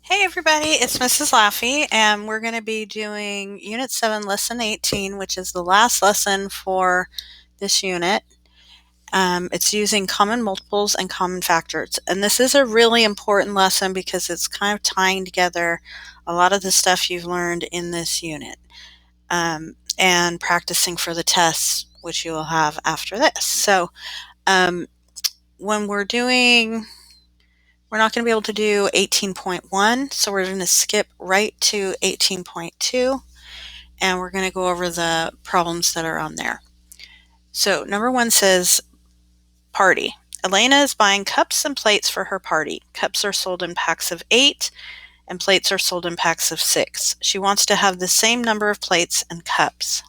Hey everybody, it's Mrs. Laffey, and we're going to be doing Unit 7, Lesson 18, which is the last lesson for this unit. It's using common multiples and common factors, and this is a really important lesson because it's kind of tying together a lot of the stuff you've learned in this unit and practicing for the tests, which you will have after this. So when we're not going to be able to do 18.1, so we're going to skip right to 18.2, and we're going to go over the problems that are on there. So number 1 says, party. Elena is buying cups and plates for her party. Cups are sold in packs of 8, and plates are sold in packs of 6. She wants to have the same number of plates and cups.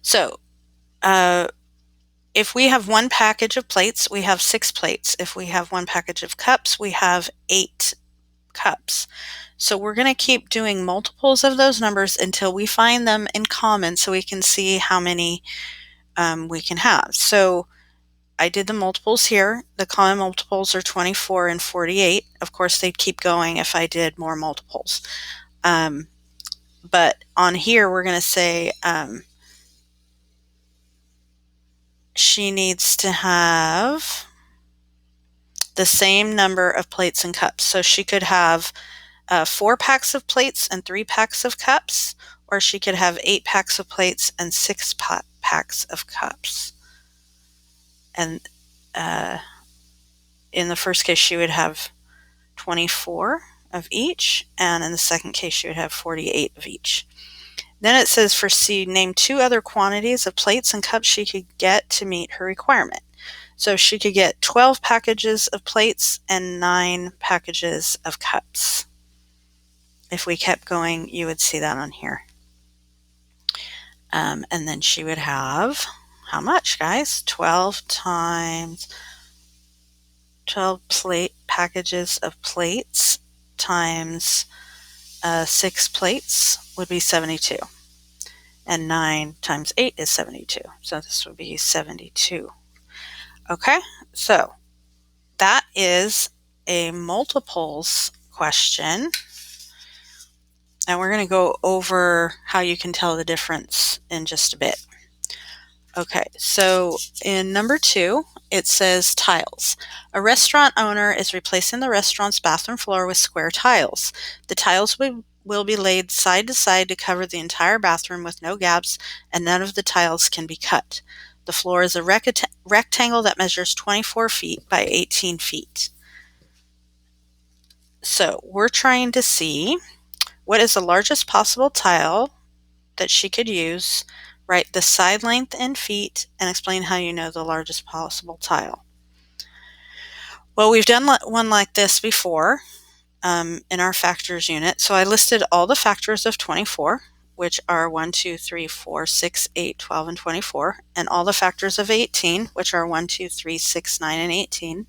So, if we have one package of plates, we have 6 plates. If we have one package of cups, we have 8 cups. So we're going to keep doing multiples of those numbers until we find them in common so we can see how many we can have. So I did the multiples here. The common multiples are 24 and 48. Of course, they'd keep going if I did more multiples. But on here, we're going to say she needs to have the same number of plates and cups. So she could have 4 packs of plates and 3 packs of cups, or she could have 8 packs of plates and 6 packs of cups. And in the first case, she would have 24 of each, and in the second case, she would have 48 of each. Then it says for C, name 2 other quantities of plates and cups she could get to meet her requirement. So she could get 12 packages of plates and 9 packages of cups. If we kept going, you would see that on here. And then she would have, how much, guys? 12 times 12 packages of plates times 6 plates would be 72. And 9 times 8 is 72. So this would be 72. Okay, so that is a multiples question. And we're going to go over how you can tell the difference in just a bit. Okay, so in number 2, it says tiles. A restaurant owner is replacing the restaurant's bathroom floor with square tiles. The tiles will be laid side to side to cover the entire bathroom with no gaps, and none of the tiles can be cut. The floor is a rectangle that measures 24 feet by 18 feet. So we're trying to see what is the largest possible tile that she could use. Write the side length in feet and explain how you know the largest possible tile. Well, we've done one like this before in our factors unit. So I listed all the factors of 24, which are 1, 2, 3, 4, 6, 8, 12, and 24, and all the factors of 18, which are 1, 2, 3, 6, 9, and 18.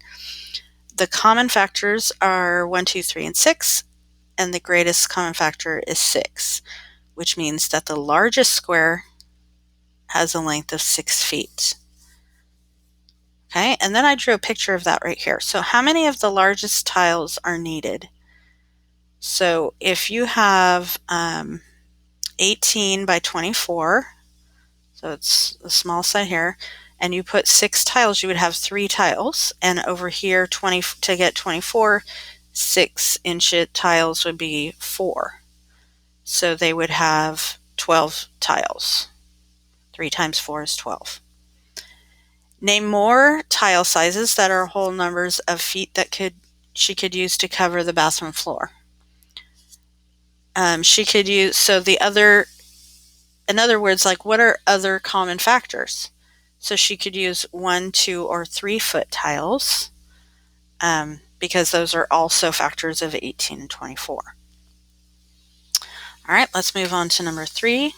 The common factors are 1, 2, 3, and 6, and the greatest common factor is 6, which means that the largest square has a length of 6 feet. Okay, and then I drew a picture of that right here. So how many of the largest tiles are needed? So if you have 18 by 24, so it's the small side here, and you put 6 tiles, you would have 3 tiles. And over here, to get 24, 6-inch tiles would be 4. So they would have 12 tiles. 3 times 4 is 12. Name more tile sizes that are whole numbers of feet that she could use to cover the bathroom floor. She could use, so in other words, like what are other common factors? So she could use 1, 2, or 3 foot tiles because those are also factors of 18 and 24. All right, let's move on to number 3.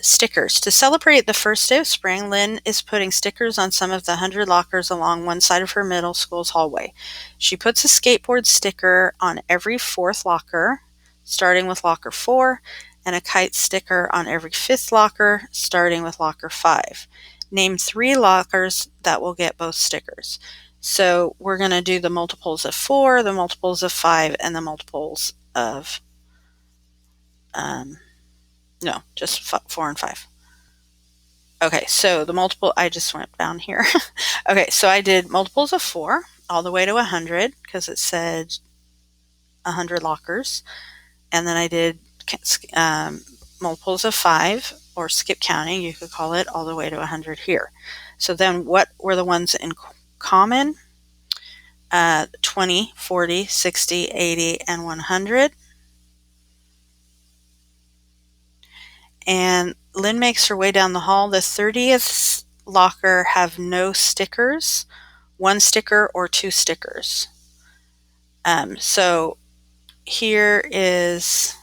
Stickers. To celebrate the first day of spring, Lynn is putting stickers on some of the 100 lockers along one side of her middle school's hallway. She puts a skateboard sticker on every 4th locker, starting with locker 4, and a kite sticker on every 5th locker, starting with locker 5. Name 3 lockers that will get both stickers. So we're going to do the multiples of 4, the multiples of 5, and the multiples of, no, just 4 and 5. Okay, so the multiple, I just went down here. Okay, so I did multiples of 4 all the way to 100 because it said 100 lockers. And then I did multiples of 5, or skip counting, you could call it, all the way to 100 here. So then what were the ones in common? 20, 40, 60, 80, and 100. And Lynn makes her way down the hall. The 30th locker have no stickers, 1 sticker or 2 stickers. So here is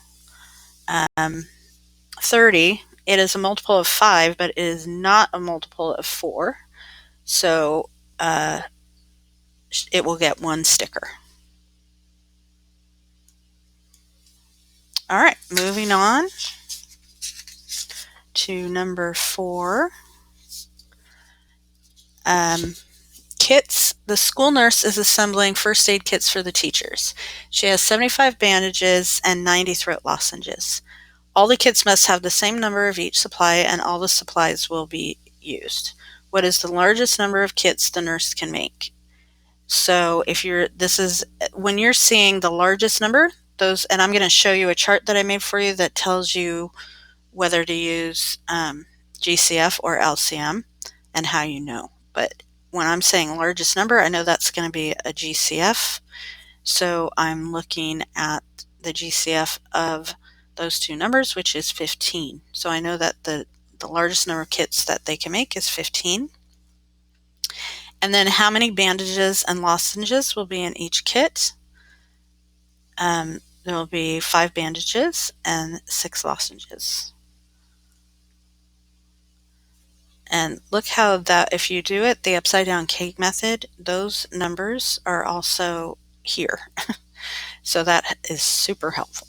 30. It is a multiple of 5, but it is not a multiple of 4. So it will get 1 sticker. All right, moving on to number 4. Kits. The school nurse is assembling first aid kits for the teachers. She has 75 bandages and 90 throat lozenges. All the kits must have the same number of each supply, and all the supplies will be used. What is the largest number of kits the nurse can make? So if when you're seeing the largest number, and I'm going to show you a chart that I made for you that tells you whether to use GCF or LCM and how you know. But when I'm saying largest number, I know that's going to be a GCF. So I'm looking at the GCF of those two numbers, which is 15. So I know that the largest number of kits that they can make is 15. And then how many bandages and lozenges will be in each kit? There will be 5 bandages and 6 lozenges. And look how that, if you do it the upside down cake method, those numbers are also here. So that is super helpful.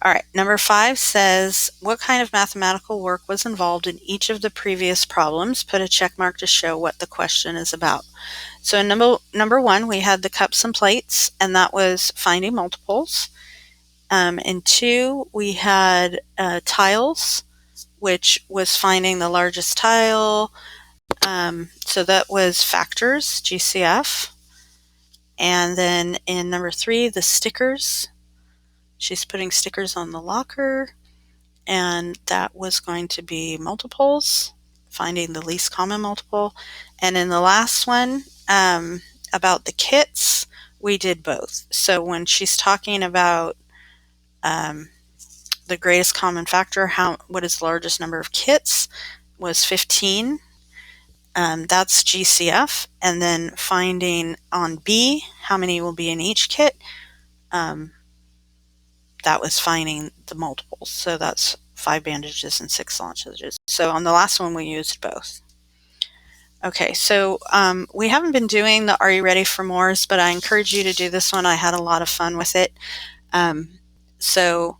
All right, number 5 says, what kind of mathematical work was involved in each of the previous problems? Put a check mark to show what the question is about. So in number 1, we had the cups and plates, and that was finding multiples. In 2, we had tiles, which was finding the largest tile. So that was factors, GCF. And then in number 3, the stickers. She's putting stickers on the locker, and that was going to be multiples, finding the least common multiple. And in the last one, about the kits, we did both. So when she's talking about the greatest common factor, what is the largest number of kits, was 15. That's GCF. And then finding on B, how many will be in each kit, that was finding the multiples. So that's 5 bandages and 6 lozenges. So on the last one, we used both. Okay, so we haven't been doing the Are You Ready for More's, but I encourage you to do this one. I had a lot of fun with it. So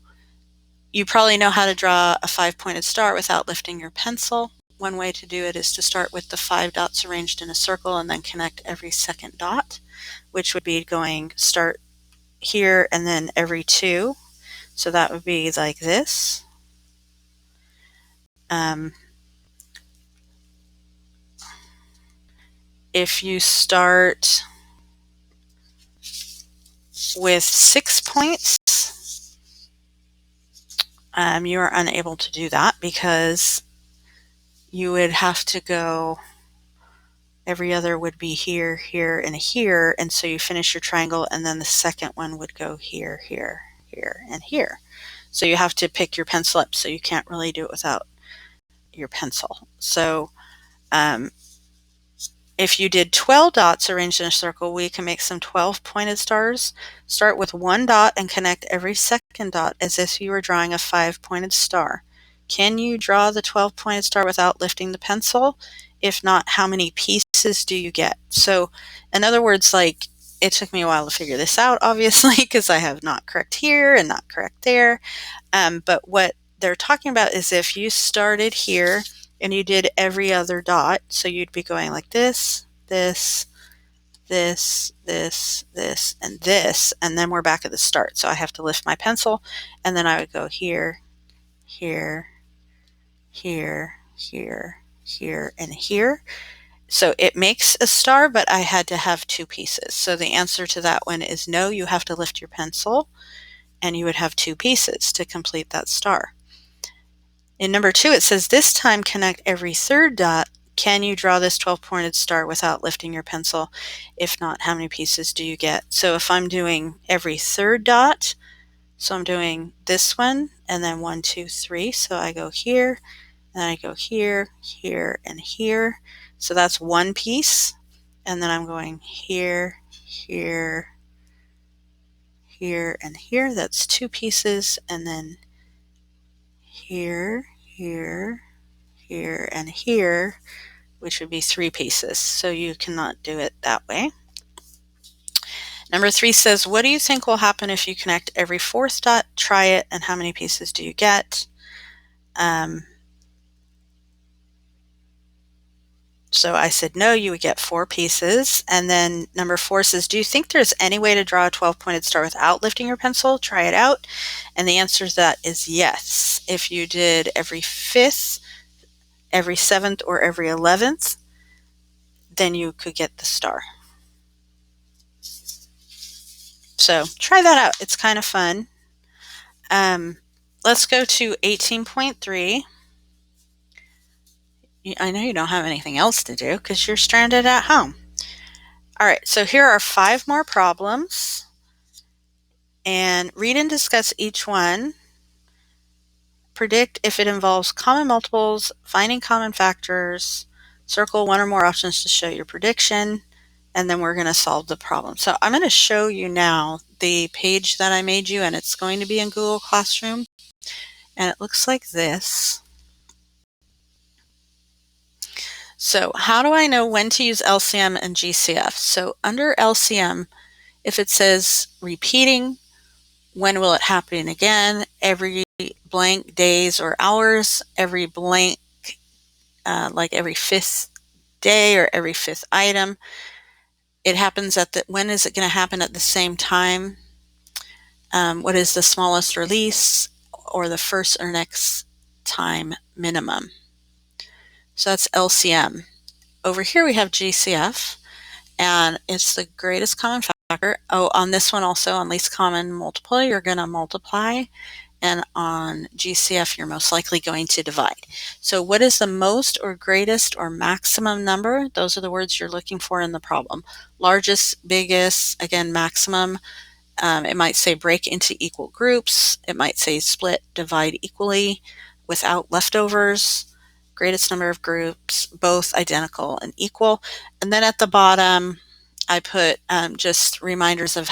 you probably know how to draw a 5-pointed star without lifting your pencil. One way to do it is to start with the 5 dots arranged in a circle and then connect every second dot, which would be going start here and then every 2. So that would be like this. If you start with 6 points, you are unable to do that because you would have to go, every other would be here, here, and here, and so you finish your triangle, and then the second one would go here, here, here, and here. So you have to pick your pencil up, so you can't really do it without your pencil. So if you did 12 dots arranged in a circle, we can make some 12-pointed stars. Start with 1 dot and connect every second dot as if you were drawing a 5-pointed star. Can you draw the 12-pointed star without lifting the pencil? If not, how many pieces do you get? So in other words, like, it took me a while to figure this out, obviously, because I have not correct here and not correct there. But what they're talking about is if you started here and you did every other dot, so you'd be going like this, this, this, and this, and then we're back at the start. So I have to lift my pencil, and then I would go here, here, here, here, here, and here. So it makes a star, but I had to have two pieces. So the answer to that one is no, you have to lift your pencil, and you would have two pieces to complete that star. In number 2, it says this time connect every third dot. Can you draw this 12-pointed star without lifting your pencil? If not, how many pieces do you get? So if I'm doing every third dot, so I'm doing this one, and then 1, 2, 3. So I go here, and then I go here, here, and here. So that's one piece. And then I'm going here, here, here, and here. That's two pieces. And then here, here, here, and here, which would be three pieces. So you cannot do it that way. Number 3 says, what do you think will happen if you connect every fourth dot? Try it, and how many pieces do you get? So I said, no, you would get 4 pieces. And then number 4 says, do you think there's any way to draw a 12-pointed star without lifting your pencil? Try it out. And the answer to that is yes. If you did every 5th, every 7th, or every 11th, then you could get the star. So try that out. It's kind of fun. Let's go to 18.3. I know you don't have anything else to do because you're stranded at home. All right, so here are 5 more problems. And read and discuss each one. Predict if it involves common multiples, finding common factors, circle one or more options to show your prediction, and then we're going to solve the problem. So I'm going to show you now the page that I made you, and it's going to be in Google Classroom. And it looks like this. So how do I know when to use LCM and GCF? So under LCM, if it says repeating, when will it happen again? Every blank days or hours, every blank, like every 5th day or every 5th item. It happens at when is it going to happen at the same time? What is the smallest or least, or the first or next time minimum? So that's LCM. Over here we have GCF, and it's the greatest common factor. Oh, on this one also, on least common multiple, you're going to multiply, and on GCF, you're most likely going to divide. So what is the most or greatest or maximum number? Those are the words you're looking for in the problem. Largest, biggest, again, maximum. It might say break into equal groups. It might say split, divide equally without leftovers. Greatest number of groups, both identical and equal. And then at the bottom, I put just reminders of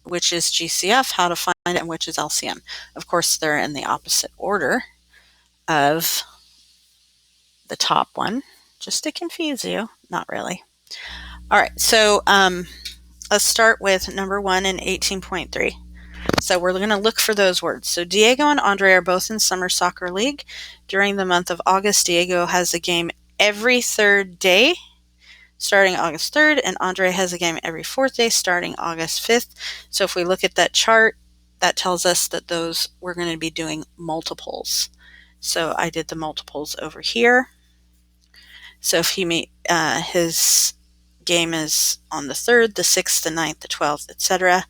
which is GCF, how to find it, and which is LCM. Of course, they're in the opposite order of the top one, just to confuse you. Not really. All right, so let's start with number 1 in 18.3. So we're going to look for those words. So Diego and Andre are both in summer soccer league. During the month of August, Diego has a game every 3rd day, starting August 3rd, and Andre has a game every 4th day, starting August 5th. So if we look at that chart, that tells us that we're going to be doing multiples. So I did the multiples over here. So if his game is on the 3rd, the 6th, the 9th, the 12th, etc.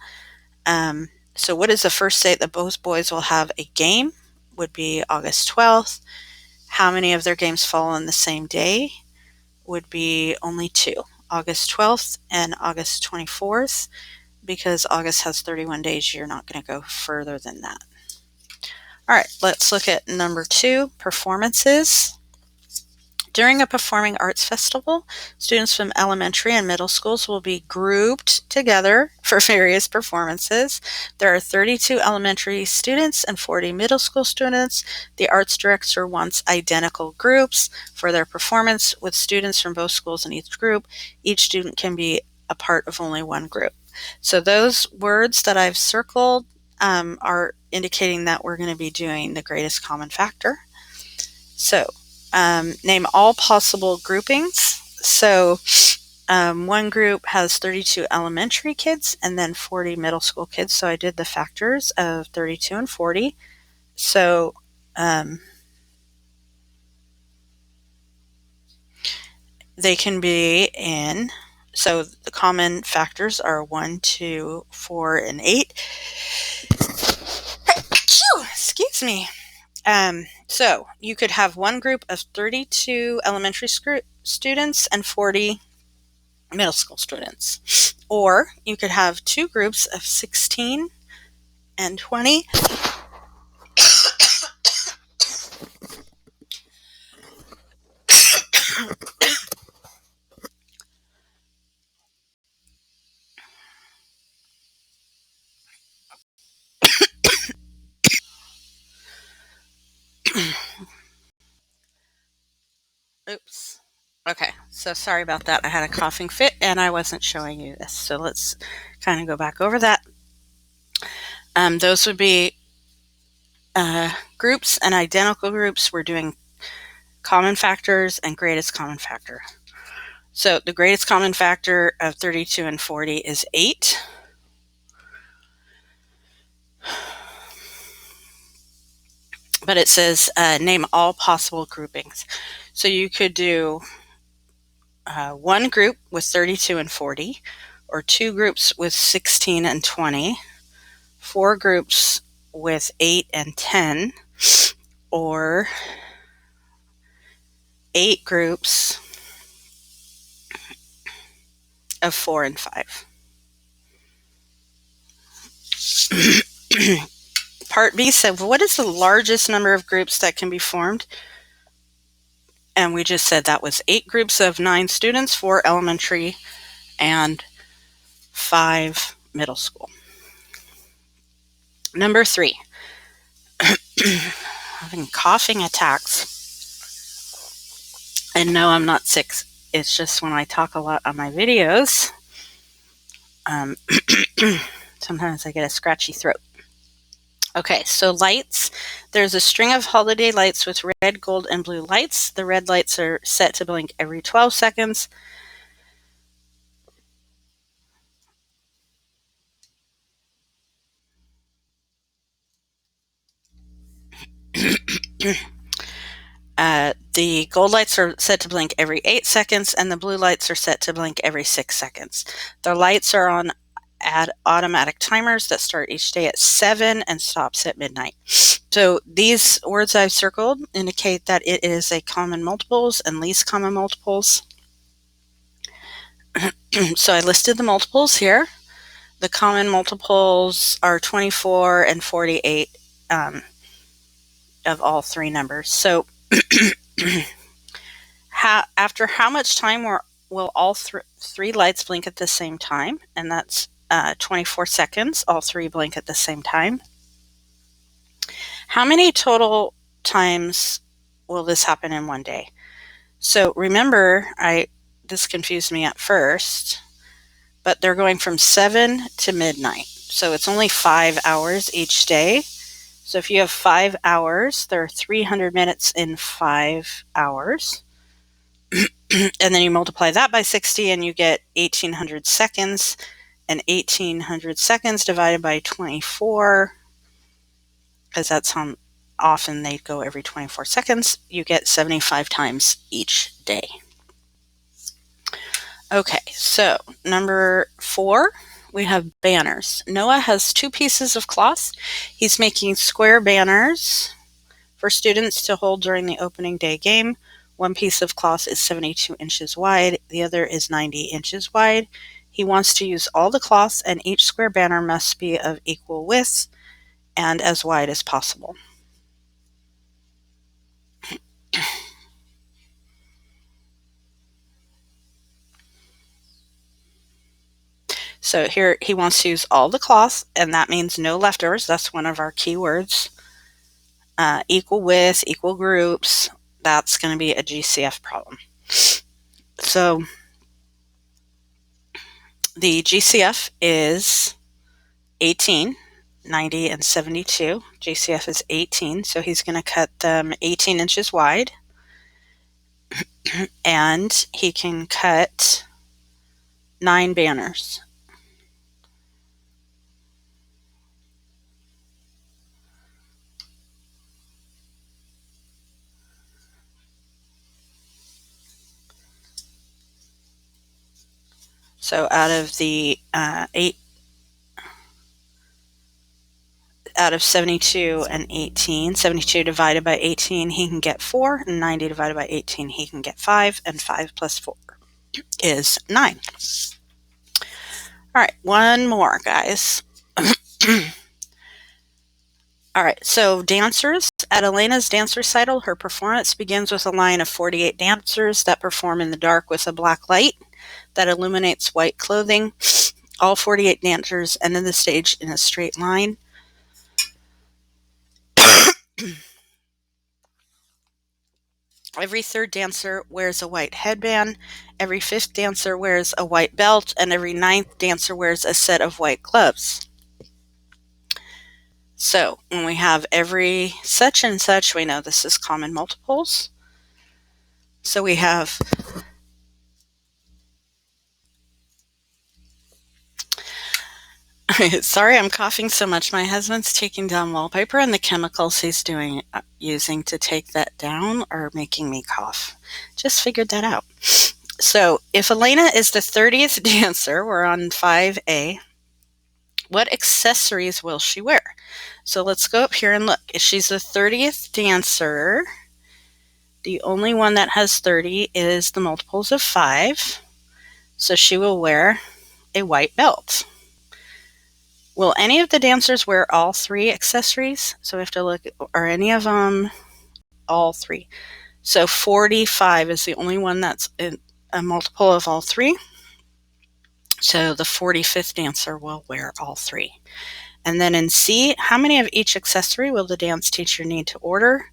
So what is the first date that both boys will have a game? Would be August 12th. How many of their games fall on the same day? Would be only 2, August 12th and August 24th, because August has 31 days. You're not going to go further than that. All right, let's look at number 2, performances. During a performing arts festival, students from elementary and middle schools will be grouped together for various performances. There are 32 elementary students and 40 middle school students. The arts director wants identical groups for their performance with students from both schools in each group. Each student can be a part of only one group. So those words that I've circled are indicating that we're going to be doing the greatest common factor. So name all possible groupings. So One group has 32 elementary kids and then 40 middle school kids. So I did the factors of 32 and 40. So they can be in, so the common factors are 1, 2, 4, and 8. Excuse me. So you could have one group of 32 elementary students and 40 middle school students. Or you could have two groups of 16 and 20. Oops. Okay, so sorry about that. I had a coughing fit and I wasn't showing you this. So let's kind of go back over that. Those would be groups, and identical groups. We're doing common factors and greatest common factor. So the greatest common factor of 32 and 40 is 8. But it says name all possible groupings. So you could do one group with 32 and 40, or two groups with 16 and 20, four groups with 8 and 10, or 8 groups of 4 and 5. Part B said, what is the largest number of groups that can be formed? And we just said that was 8 groups of 9 students, 4 elementary and 5 middle school. Number 3, having coughing attacks. And no, I'm not sick. It's just when I talk a lot on my videos, sometimes I get a scratchy throat. Okay, so lights. There's a string of holiday lights with red, gold, and blue lights. The red lights are set to blink every 12 seconds. The gold lights are set to blink every 8 seconds, and the blue lights are set to blink every 6 seconds. The lights are on automatic timers that start each day at 7 and stops at midnight. So these words I've circled indicate that it is a common multiples and least common multiples. So I listed the multiples here. The common multiples are 24 and 48 of all three numbers. So after how much time will all three lights blink at the same time? And that's 24 seconds. All three blink at the same time. How many total times will this happen in one day? So remember, this confused me at first, but they're going from 7 to midnight. So it's only 5 hours each day. So if you have 5 hours, there are 300 minutes in 5 hours. And then you multiply that by 60 and you get 1800 seconds. And 1800 seconds divided by 24, because that's how often they go every 24 seconds, you get 75 times each day. Okay, so number 4, we have banners. Noah has 2 pieces of cloth. He's making square banners for students to hold during the opening day game. One piece of cloth is 72 inches wide. The other is 90 inches wide. He wants to use all the cloth, and each square banner must be of equal width and as wide as possible. So here he wants to use all the cloth, and that means no leftovers. That's one of our key words. Equal width, equal groups. That's going to be a GCF problem. So the GCF is 18, 90, and 72. GCF is 18, so he's going to cut them 18 inches wide. And he can cut 9 banners. So out of the 8, out of 72 and 18, 72 divided by 18, he can get 4, and 90 divided by 18, he can get 5, and 5 plus 4 is 9. All right, one more, guys. All right, so dancers. At Elena's dance recital, her performance begins with a line of 48 dancers that perform in the dark with a black light that illuminates white clothing. All 48 dancers enter the stage in a straight line. Every third dancer wears a white headband, every fifth dancer wears a white belt, and every ninth dancer wears a set of white gloves. So when we have every such and such, we know this is common multiples. So we have sorry, I'm coughing so much. My husband's taking down wallpaper, and the chemicals he's using to take that down are making me cough. Just figured that out. So if Elena is the 30th dancer, we're on 5A, what accessories will she wear? So let's go up here and look. If she's the 30th dancer, the only one that has 30 is the multiples of 5. So she will wear a white belt. Will any of the dancers wear all 3 accessories? So we have to look, are any of them all 3? So 45 is the only one that's a multiple of all 3. So the 45th dancer will wear all 3. And then in C, how many of each accessory will the dance teacher need to order?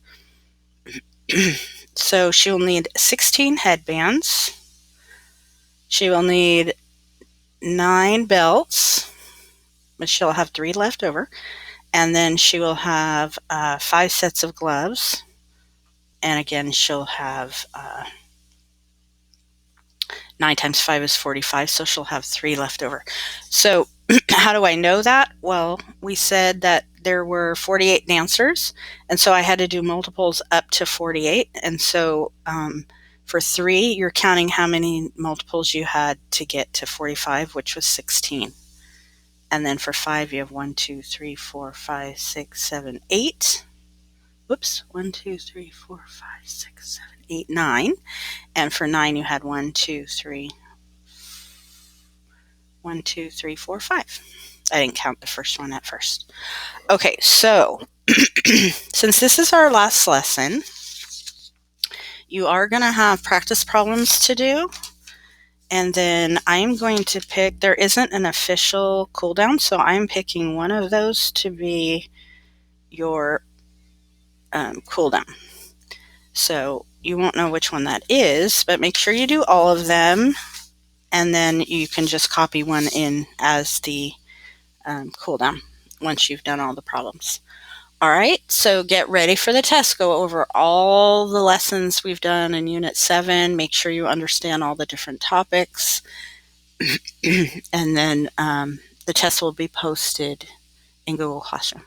So she will need 16 headbands. She will need 9 belts, but she'll have 3 left over. And then she will have 5 sets of gloves. And again, she'll have 9 times 5 is 45, so she'll have 3 left over. So how do I know that? Well, we said that there were 48 dancers, and so I had to do multiples up to 48. And so for 3, you're counting how many multiples you had to get to 45, which was 16. And then for 5, you have 1, 2, 3, 4, 5, 6, 7, 8. Whoops, 1, 2, 3, 4, 5, 6, 7, 8, 9. And for 9, you had 1, 2, 3, 4, 5. I didn't count the first one at first. Okay, so since this is our last lesson, you are going to have practice problems to do. And then I'm going to pick, there isn't an official cool down, so I'm picking one of those to be your cool down. So you won't know which one that is, but make sure you do all of them, and then you can just copy one in as the cool down once you've done all the problems. All right, so get ready for the test. Go over all the lessons we've done in Unit 7. Make sure you understand all the different topics. And then the test will be posted in Google Classroom.